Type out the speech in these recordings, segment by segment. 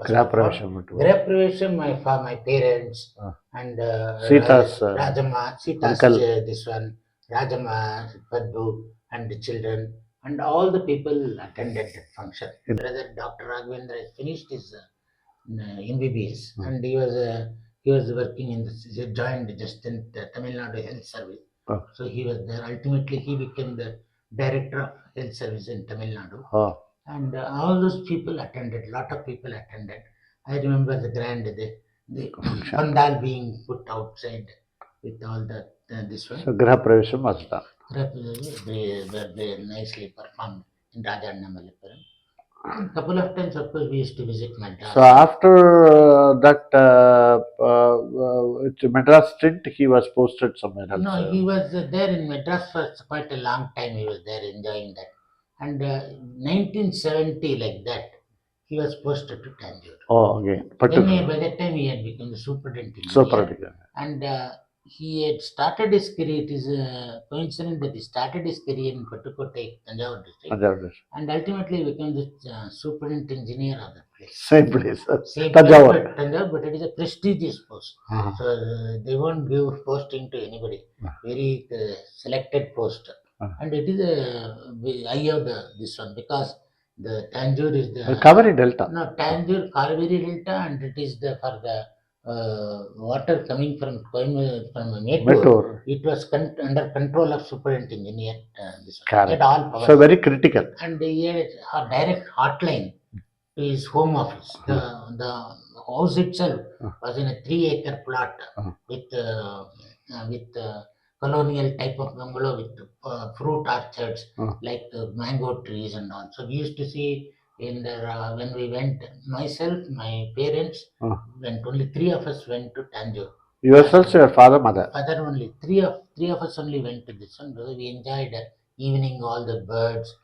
Grapravesham, my parents and Sita's Rajamma, Sita's this one, Rajamma, Padbu, and the children, and all the people attended that function. Brother Dr. Raghavendra has finished his MBBS, and he was working in he joined just in the Tamil Nadu Health Service. So he was there. Ultimately, he became the director of health service in Tamil Nadu. And all those people attended. Lot of people attended. I remember the pandal being put outside with all the this one. So Grapravesham was done. They nicely performed in Rajannamalappuram. A couple of times, of course, we used to visit Madras. So after that Madras stint, he was posted somewhere else. No, he was there in Madras for quite a long time. He was there enjoying that. And 1970, like that, he was posted to Thanjavur. Oh, okay. By that time, he had become the superintendent. And he had started his career. It is a coincidence that he started his career in Pattukotte, Thanjavur district. And ultimately became the superintendent engineer of the place. Same place. Thanjavur, but it is a prestigious post. So they won't give posting to anybody. Very selected post. And it is a eye of this one, because the Thanjavur is the Kaveri Delta. No, Thanjavur Kaveri Delta, and it is for the water coming from Mettur. It was under control of Superintendent Engineer. So very critical. And he had a direct hotline to his home office. The house itself was in a 3-acre plot with colonial type of bungalow with fruit orchards like mango trees and all. So we used to see in the when we went, myself, my parents went. Only 3 of us went to Thanjavur. Yourself, your father, mother. Father only. Three of us only went to this one, because we enjoyed evening all the birds,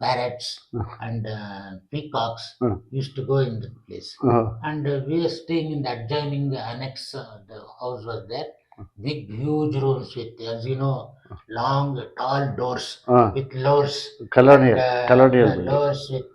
parrots and peacocks used to go in the place. And we were staying in the adjoining annex. The house was there. Big, huge rooms with, as you know, long, tall doors with lowers. Colonial lowers with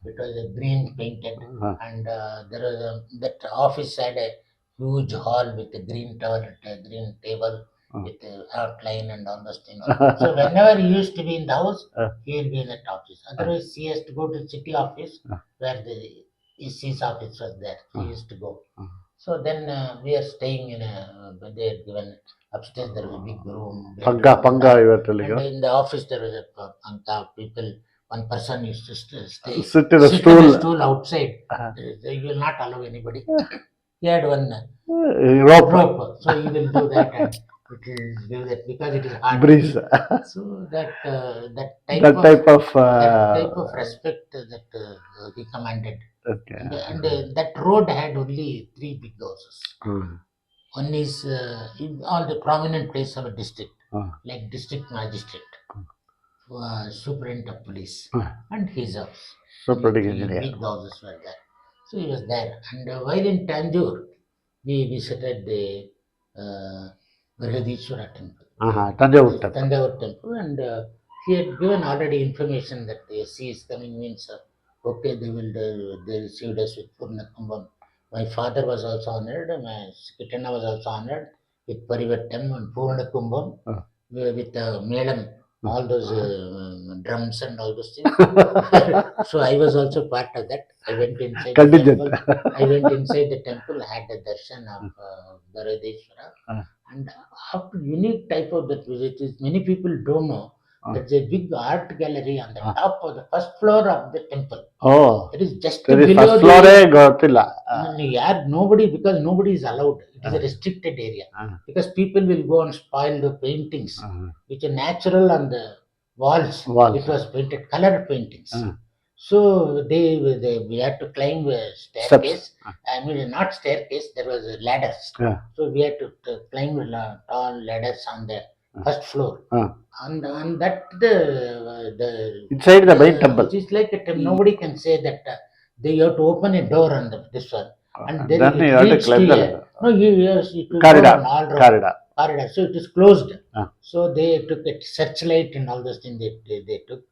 it was a green painted, and there was that office had a huge hall with a green green table with a outline and all those things. So whenever he used to be in the house, he will be in that office. Otherwise, he has to go to the city office where his office was there. He used to go. So then we are staying in they had given upstairs. There was a big room. Panga, you were telling. And in the office there was a panga. People, one person used to sit in a stool outside. You will not allow anybody. He had one rope. So he will do that, and it will do that because it is hard. Breeze. So that type of respect that he commanded. Okay. And that road had only 3 big houses. One is in all the prominent places of a district, like district magistrate, superintendent of police, and his house. Superintendent Engineer. Big houses were there. So he was there. And while in Thanjavur, we visited the Brihadishwara temple. Thanjavur temple. And he had given already information that the SC is coming, means okay, they received us with Purna Kumbham. My father was also honored, my Kitanna was also honored with Parivattam and Purna Kumbham, with Melam, all those drums and all those things. So I was also part of that. I went inside the temple, had the darshan of Bharadeshwara. And after unique type of that visit is, many people don't know, there's a big art gallery on the top of the first floor of the temple. It is just below because nobody is allowed. It is a restricted area, because people will go and spoil the paintings which are natural on the walls. It was painted, colored paintings. So we had to climb a staircase. I mean, not staircase, there was ladders. So we had to climb tall ladders on the first floor. And that the inside the main temple. It is like a temple. Nobody can say that they have to open a door on this one. And then you have to climb the ladder. No, it will corridor. So it is closed. So they took a searchlight and all those things they took.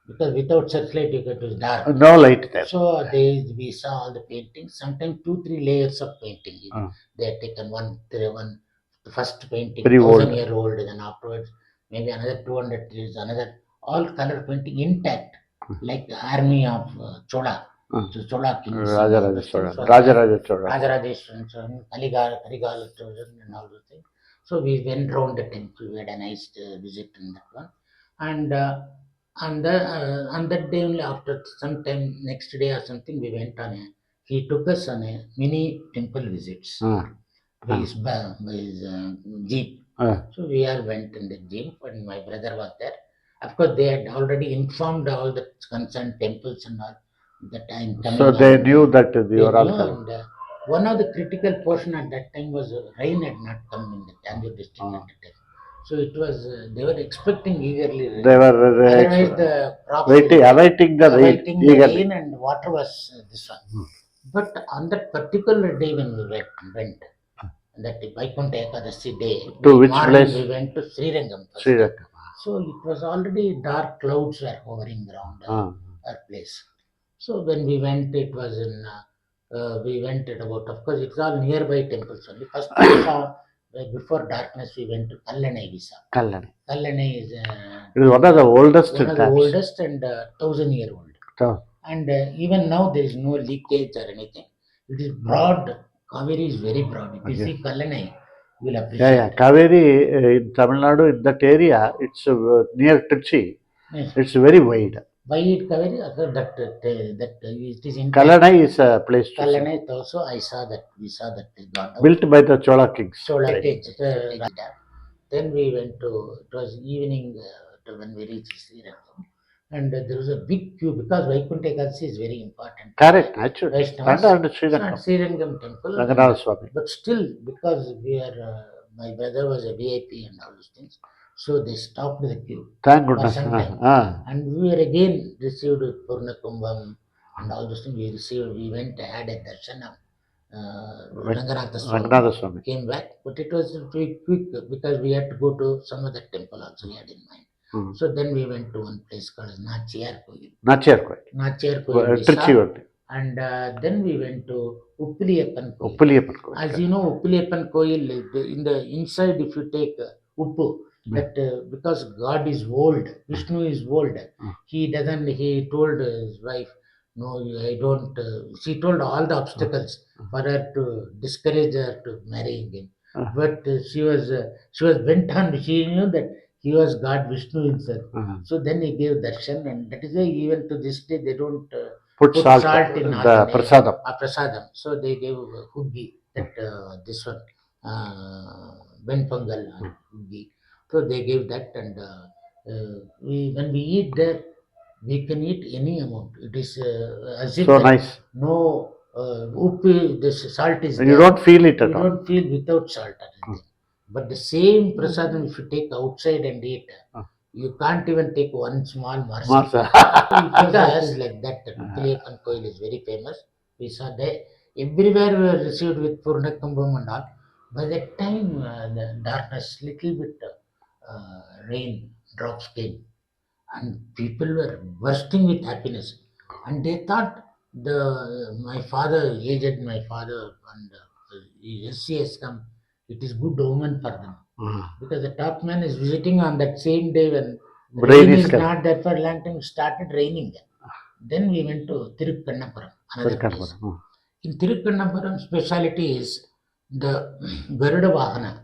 because without searchlight it was dark. No light there. So we saw all the paintings. Sometimes 2-3 layers of painting. They had taken one the first painting, Very old. 1,000-year-old, then afterwards maybe another 200 years, another all color painting intact, like the army of Chola. So Chola kings, Rajaraja Chola, so Rajaraja Chola. Rajarajeshwaran, Kaligal, and all those things. So we went round the temple. We had a nice visit in that one, and on that day only, after some time, next day or something, we went on a. He took us on a mini temple visits by his jeep. So we all went in the jeep, and my brother was there. Of course, they had already informed all the concerned temples and all that I am coming. So they and, knew that they you were all knew, coming. and one of the critical portion at that time was rain had not come in the Thanjavur district at the time. So it was they were expecting eagerly rain. They were Otherwise the crops awaiting the rain awaiting the eagerly. rain, and water was this one. But on that particular day when we went that Vaikunta Ekadasi day, To we which morning place? we went to Srirangam first. Srirangam. So it was already dark clouds were hovering around our place. So when we went, it was in we went at about, of course, it's all nearby temples only. First we saw before darkness we went to Kallanai. We saw Kallanai. Kallanai is It is one of the oldest one of the taps. oldest and 1,000-year-old. And even now there is no leakage or anything. It is broad. Kaveri is very broad. If you see Kallanai, you will appreciate. Yeah. Kaveri in Tamil Nadu, in that area, it's near Trichy. Yes. It's very wide. Why it Kaveri? That it is in Kallanai is a place to see. Kallanai also I saw that. We saw that they got out. Built by the Chola kings. Chola kings. Then we went to, it was evening when we reached Srirangam. And there was a big queue because Vaikunta Ekadasi is very important. Correct, naturally. Vaishnavas. And Srirangam. Srirangam temple. Ranganath Swami. But still, because we are, my brother was a VIP and all those things, so they stopped the queue. Thank goodness. And we were again received with Purna Kumbham and all those things. We went ahead at Darshanam. Ranganath Swami came back, but it was very quick because we had to go to some other temple also we had in mind. So then we went to one place called Nachiyar Koil. Nachiyar Koil. Trichy. And then we went to Uppiliyappan Koil. Uppiliyappan Koil. As you know, Uppiliyappan Koil, in the inside, if you take Uppu, that because God is old, Vishnu is old, he told his wife, no, I don't, she told all the obstacles for her to discourage her to marrying him. But she was bent on, she knew that he was God Vishnu himself. So then he gave darshan, and that is why even to this day they don't put salt in the prasadam. So they gave huggi, that this one, Benpongal huggi. So they gave that, and when we eat there, we can eat any amount. It is as if so nice. No uppi, this salt is there. You don't feel it at all. You don't feel without salt or anything. But the same prasadam, if you take outside and eat, you can't even take one small morsel. Because like that, Uppiliyappan Koil is very famous. We saw there. Everywhere we were received with Purna Kumbham and all. By that time, the darkness, little bit rain drops came, and people were bursting with happiness, and they thought my father, aged my father, and yes, he has come. It is good omen for them because the top man is visiting on that same day when rain is not there for a long time. It started raining. Then we went to Tirukkannapuram, another place. In Tirukkannapuram, speciality is the Garuda Vahana.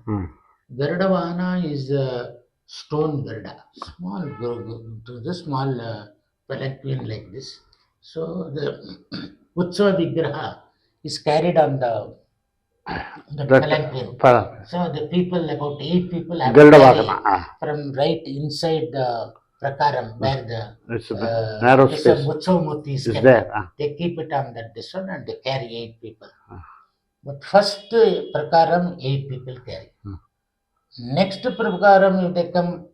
Garuda Vahana is a stone Garuda, small, the small palanquin like this. So the Utsava Vigraha is carried on the palanquin. So the people, about 8 people, have to carry from right inside the prakaram where the narrow space Utsava Murti is kept. there. They keep it on that this one, and they carry 8 people. But first prakaram 8 people carry. Next prakaram, if they come,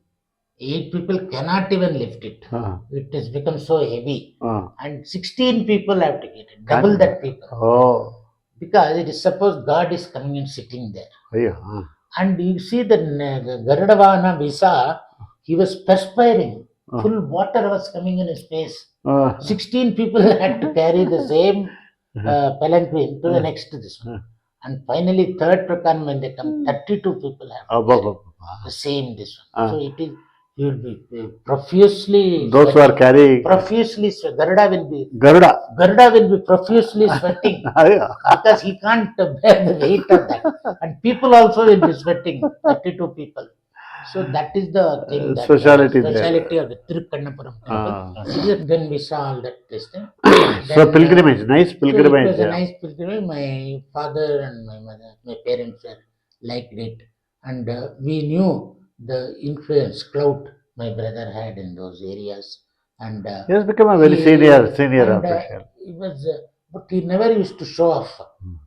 8 people cannot even lift it. It has become so heavy. And 16 people have to get it, double that people. Because it is suppose God is coming and sitting there. And you see the Garuda Vahana Visa, he was perspiring. Full water was coming in his face. Uh, 16 people had to carry the same palanquin to the next to this one. And finally, third Prakan, when they come, 32 people have to carry the same this one. So it is, you will be profusely those who are sweating. carrying Profusely sweating. Garuda. Garuda will be profusely sweating because he can't bear the weight of that. And people also will be sweating, 32 people. So that is the thing, that Speciality speciality of the Tirukkannapuram temple. Then we saw all that this thing. So pilgrimage, nice So it pilgrimage. was a nice pilgrimage. My father and my mother, my parents were liked it, and we knew the influence, clout my brother had in those areas, and He has become a very senior and, official. he was, but he never used to show off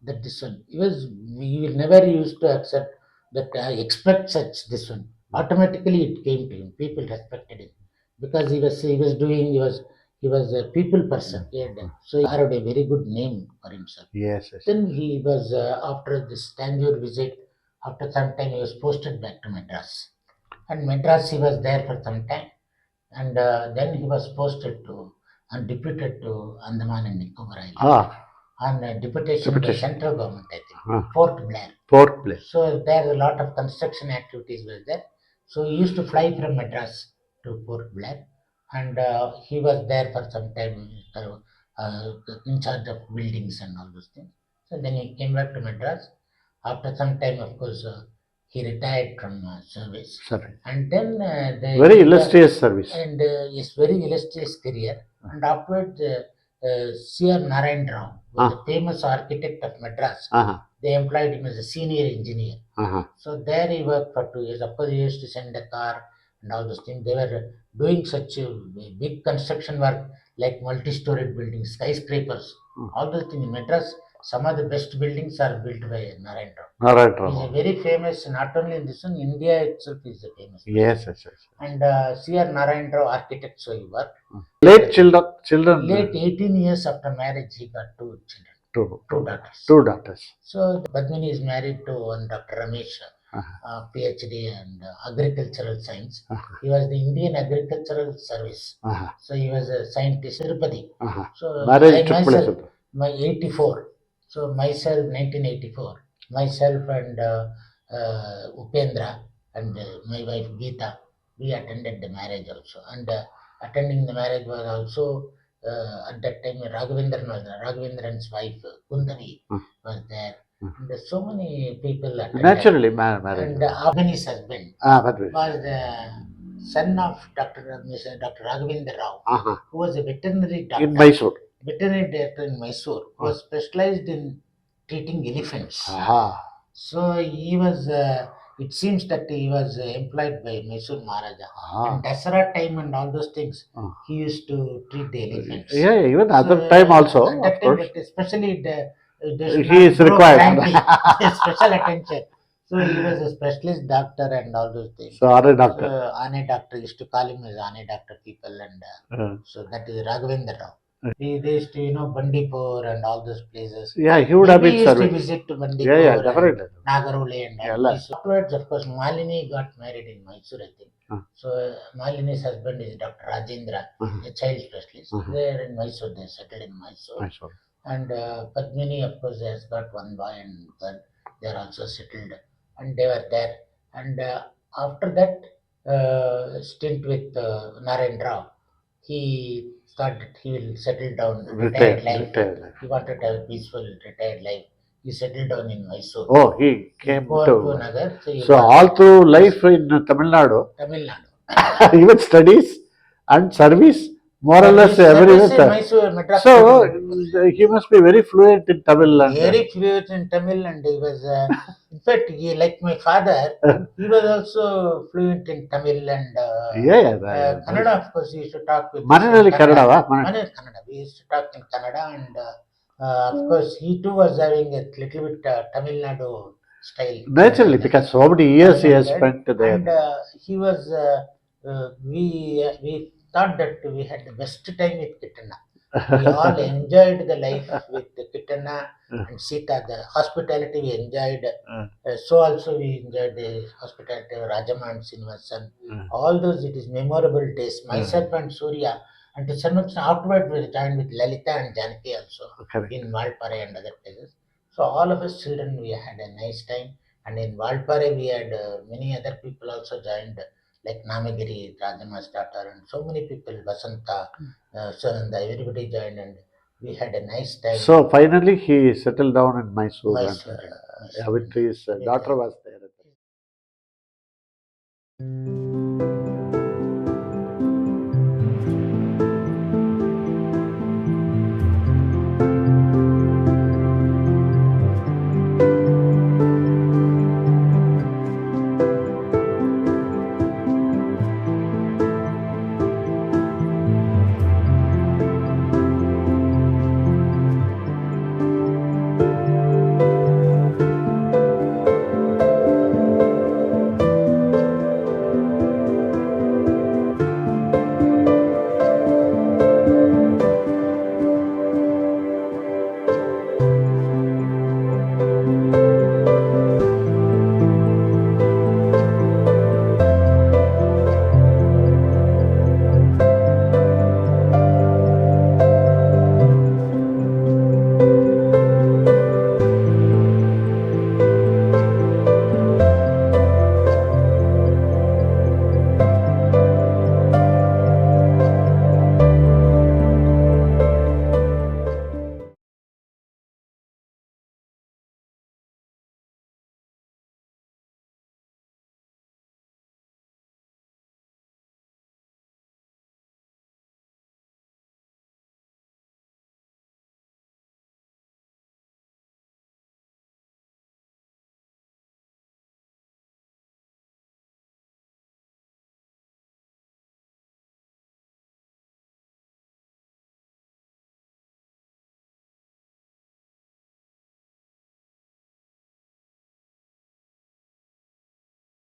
that this one. He never used to accept that expect such this one. Automatically, it came to him. People respected him because he was a people person. So he had a very good name for himself. Yes. Then he was, after this Thanjavur visit, after some time he was posted back to Madras. And Madras he was there for some time. And then he was posted to and deputed to Andaman and Nicobar Islands. On deputation by central government, I think. Port Blair. So there a lot of construction activities were there. So he used to fly from Madras to Port Blair, and he was there for some time, in charge of buildings and all those things. So then he came back to Madras. After some time, of course, he retired from service. And then very illustrious service. And his very illustrious career. And afterwards, C.R. Narayan Rao was a famous architect of Madras. They employed him as a senior engineer. So there he worked for 2 years. Of course, he used to send a car and all those things. They were doing such a big construction work like multi-storied buildings, skyscrapers, all those things in Madras. Some of the best buildings are built by Narayan Rao. He is a very famous, not only in this one, India itself is a famous. Yes. And C.R. Narayan Rao architect, so he worked. Late children. Late 18 years after marriage, he got 2 children. Two daughters. So Padmini is married to one Dr. Ramesh, PhD and agricultural science. He was the Indian Agricultural Service. So he was a scientist, Tirupati. So marriage took place. My 84. So myself, 1984. Myself and Upendra and my wife Geeta, we attended the marriage also. And attending the marriage was also at that time Raghavendran's wife Kundavi was there. And so many people attended. Naturally, marriage. And Padmini's husband was the son of Dr. Raghavendra Rao, who was a veterinary doctor in Mysore. Who was specialized in treating elephants. So he was, it seems that he was employed by Mysore Maharaja. And Dasara time and all those things, he used to treat the elephants. Yeah, even other time also. At that time, but especially he is required. Special attention. So he was a specialist doctor and all those things. So Ane doctor. Ane doctor, used to call him as Ane doctor people, and so that is Raghavendra Rao. They used to, Bandipur and all those places. Yeah, he would have been serving. He used to visit to Bandipur. Yeah, definitely. Nagarole and all. Afterwards, of course, Malini got married in Mysore, I think. So Malini's husband is Dr. Rajendra, a child specialist. They are in Mysore. They settled in Mysore. And Padmini, of course, has got one boy and girl. They are also settled, and they were there. And after that stint with Narayan Rao, he started. He will settle down, retired life. He wanted to have a peaceful retired life. He settled down in Mysore. Oh, he came to Nagar. So all through life in Tamil Nadu. Even studies and service, more or less everywhere. So he must be very fluent in Tamil. Very fluent in Tamil, and he was, in fact, like my father, he was also fluent in Tamil and Kannada. Of course, he used to talk with. Kannada. We used to talk in Kannada, and of course, he too was having a little bit Tamil Nadu style. Naturally, because so many years he has spent there. And he was. We thought that we had the best time with Kitanna. We all enjoyed the life with Kitanna and Sita. The hospitality we enjoyed. So also we enjoyed the hospitality of Rajama and Srinivasan. All those, it is memorable days. Myself and Surya, and to some extent afterward we joined with Lalita and Janaki also Correct. in Valpare and other places. So all of us children, we had a nice time. And in Valpare we had many other people also joined, like Namagiri, Rajama's daughter, and so many people, Vasanta, Sananda, everybody joined, and we had a nice time. So finally he settled down in Mysore. Mysore, Savitri's daughter was